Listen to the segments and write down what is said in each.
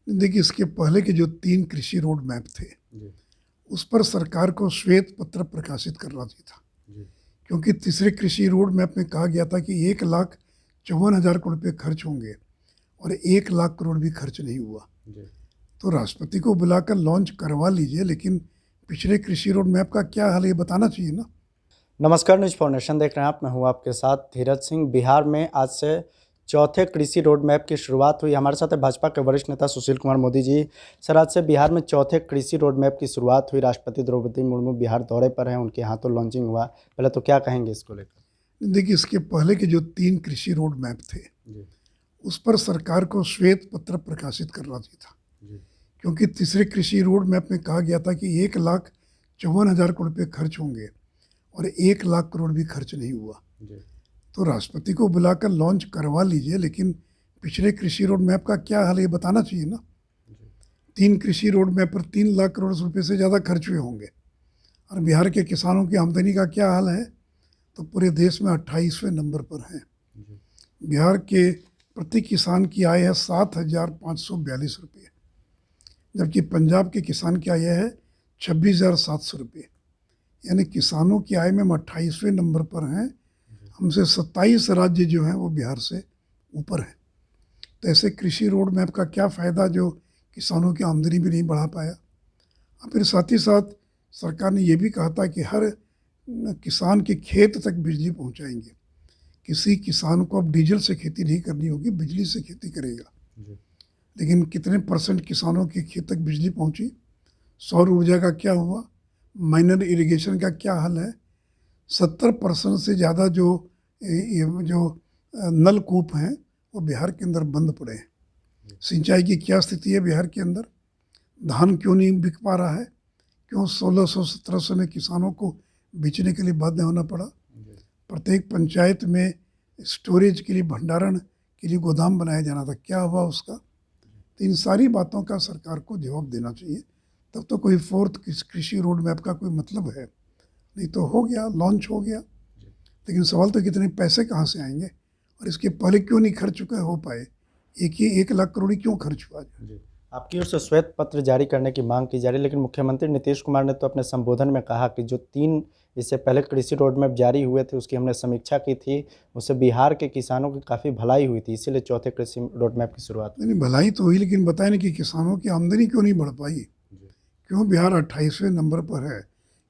देखिए, इसके पहले के जो 3 कृषि रोड मैप थे, जी, उस पर सरकार को श्वेत पत्र प्रकाशित करना चाहिए था। जी, क्योंकि तीसरे कृषि रोड मैप में कहा गया था कि 1,54,000 करोड़ रुपये खर्च होंगे और 1,00,000 करोड़ भी खर्च नहीं हुआ। जी। तो राष्ट्रपति को बुलाकर लॉन्च करवा लीजिए, लेकिन पिछले कृषि रोड मैप का क्या हाल है ये बताना चाहिए ना। नमस्कार, न्यूज़ फाउंडेशन देख रहे हैं आप। मैं हूं आपके साथ धीरज सिंह। बिहार में आज से चौथे कृषि रोड मैप की शुरुआत हुई। हमारे साथ है भाजपा के वरिष्ठ नेता सुशील कुमार मोदी जी। सर, आज से बिहार में चौथे कृषि रोड मैप की शुरुआत हुई। राष्ट्रपति द्रौपदी मुर्मू बिहार दौरे पर हैं, उनके हाथों लॉन्चिंग हुआ। पहले तो क्या कहेंगे इसको लेकर? देखिए, इसके पहले के जो 3 कृषि रोड मैप थे, जी, उस पर सरकार को श्वेत पत्र प्रकाशित करना चाहिए था। जी, क्योंकि तीसरे कृषि रोड मैप में कहा गया था कि 1,54,000 करोड़ रुपये खर्च होंगे और 1,00,000 करोड़ भी खर्च नहीं हुआ। जी, तो राष्ट्रपति को बुलाकर लॉन्च करवा लीजिए, लेकिन पिछले कृषि रोड मैप का क्या हाल है ये बताना चाहिए ना। जी, 3 कृषि रोड मैप पर 3,00,000 करोड़ रुपये से ज़्यादा खर्च हुए होंगे। और बिहार के किसानों की आमदनी का क्या हाल है, तो पूरे देश में 28वें नंबर पर है। जी, बिहार के प्रति किसान की आय है 7,542 रुपये, जबकि पंजाब के किसान की आय है 26,700 रुपये। यानी किसानों की आय में हम 28वें नंबर पर हैं। हमसे 27 राज्य जो हैं वो बिहार से ऊपर हैं। तो ऐसे कृषि रोड मैप का क्या फ़ायदा जो किसानों की आमदनी भी नहीं बढ़ा पाया। और फिर साथ ही साथ सरकार ने ये भी कहा था कि हर किसान के खेत तक बिजली पहुंचाएंगे। किसी किसान को अब डीजल से खेती नहीं करनी होगी, बिजली से खेती करेगा। जी, लेकिन कितने परसेंट किसानों के खेत तक बिजली पहुंची? सौर ऊर्जा का क्या हुआ? माइनर इरिगेशन का क्या हाल है? 70% से ज़्यादा जो नलकूप हैं वो बिहार के अंदर बंद पड़े हैं। सिंचाई की क्या स्थिति है बिहार के अंदर? धान क्यों नहीं बिक पा रहा है? क्यों 1600-1700 में किसानों को बेचने के लिए बाध्य होना पड़ा? जी, प्रत्येक पंचायत में स्टोरेज के लिए, भंडारण के लिए गोदाम बनाया जाना था, क्या हुआ उसका? तो इन सारी बातों का सरकार को जवाब देना चाहिए। तब तो कोई फोर्थ कृषि रोड मैप का कोई मतलब है नहीं। तो हो गया, लॉन्च हो गया, लेकिन सवाल तो कितने पैसे कहाँ से आएंगे और इसके पहले क्यों नहीं खर्च चुके हो पाए? 1,00,000 करोड़ ही क्यों खर्च हुआ? जी। आपकी ओर से श्वेत पत्र जारी करने की मांग की जा रही है, लेकिन मुख्यमंत्री नीतीश कुमार ने तो अपने संबोधन में कहा कि जो 3 इससे पहले कृषि रोड मैप जारी हुए थे उसकी हमने समीक्षा की थी, उससे बिहार के किसानों की काफ़ी भलाई हुई थी, इसीलिए चौथे कृषि रोड मैप की शुरुआत नहीं, भलाई तो हुई, लेकिन बताए ना कि किसानों की आमदनी क्यों नहीं बढ़ पाई? हुई। क्यों बिहार 28वें नंबर पर है?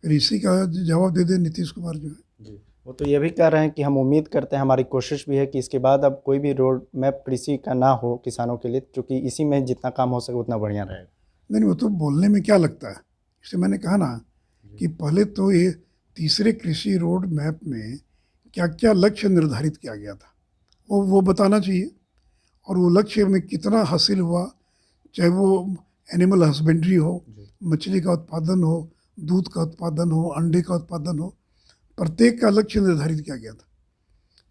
फिर इसी का जवाब दे दे नीतीश कुमार जो है। जी, वो तो ये भी कह रहे हैं कि हम उम्मीद करते हैं, हमारी कोशिश भी है कि इसके बाद अब कोई भी रोड मैप कृषि का ना हो किसानों के लिए, क्योंकि इसी में जितना काम हो सके उतना बढ़िया रहेगा। नहीं, वो तो बोलने में क्या लगता है। इससे मैंने कहा ना कि पहले तो ये तीसरे कृषि रोड मैप में क्या क्या लक्ष्य निर्धारित किया गया था वो बताना चाहिए। और वो लक्ष्य में कितना हासिल हुआ, चाहे वो एनिमल हस्बेंड्री हो, जी, मछली का उत्पादन हो, दूध का उत्पादन हो, अंडे का उत्पादन हो, प्रत्येक का लक्ष्य निर्धारित किया गया था।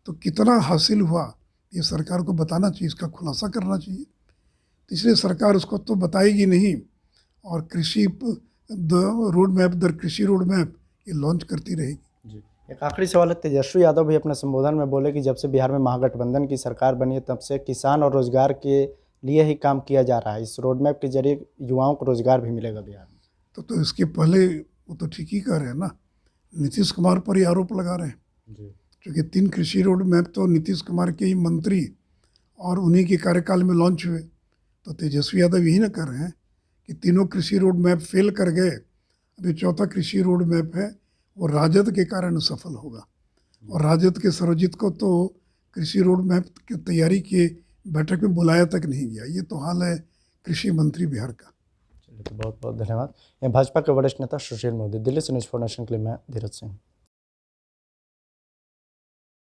तो कितना हासिल हुआ ये सरकार को बताना चाहिए, इसका खुलासा करना चाहिए। तो इसलिए सरकार उसको तो बताएगी नहीं और रोड मैप दर कृषि रोड मैप ये लॉन्च करती रहेगी। जी। एक आखिरी सवाल है, तेजस्वी यादव भी अपने संबोधन में बोले कि जब से बिहार में महागठबंधन की सरकार बनी है तब से किसान और रोजगार के लिए ही काम किया जा रहा है। इस रोड मैप के जरिए युवाओं को रोजगार भी मिलेगा बिहार में। तो इसके पहले वो तो ठीक ही कह रहे हैं ना, नीतीश कुमार पर ही आरोप लगा रहे हैं। जी, क्योंकि 3 कृषि रोड मैप तो नीतीश कुमार के ही मंत्री और उन्हीं के कार्यकाल में लॉन्च हुए। तो तेजस्वी यादव यही ना कर रहे हैं कि तीनों कृषि रोड मैप फेल कर गए, अभी चौथा कृषि रोड मैप है वो राजद के कारण सफल होगा। और राजद के सर्वजित को तो कृषि रोड मैप की तैयारी के बैठक में बुलाया तक नहीं गया। ये तो हाल है कृषि मंत्री बिहार का। चलिए, तो बहुत बहुत धन्यवाद। मैं भाजपा के वरिष्ठ नेता सुशील मोदी, दिल्ली से न्यूज़ फॉर नेशन के लिए मैं धीरज सिंह।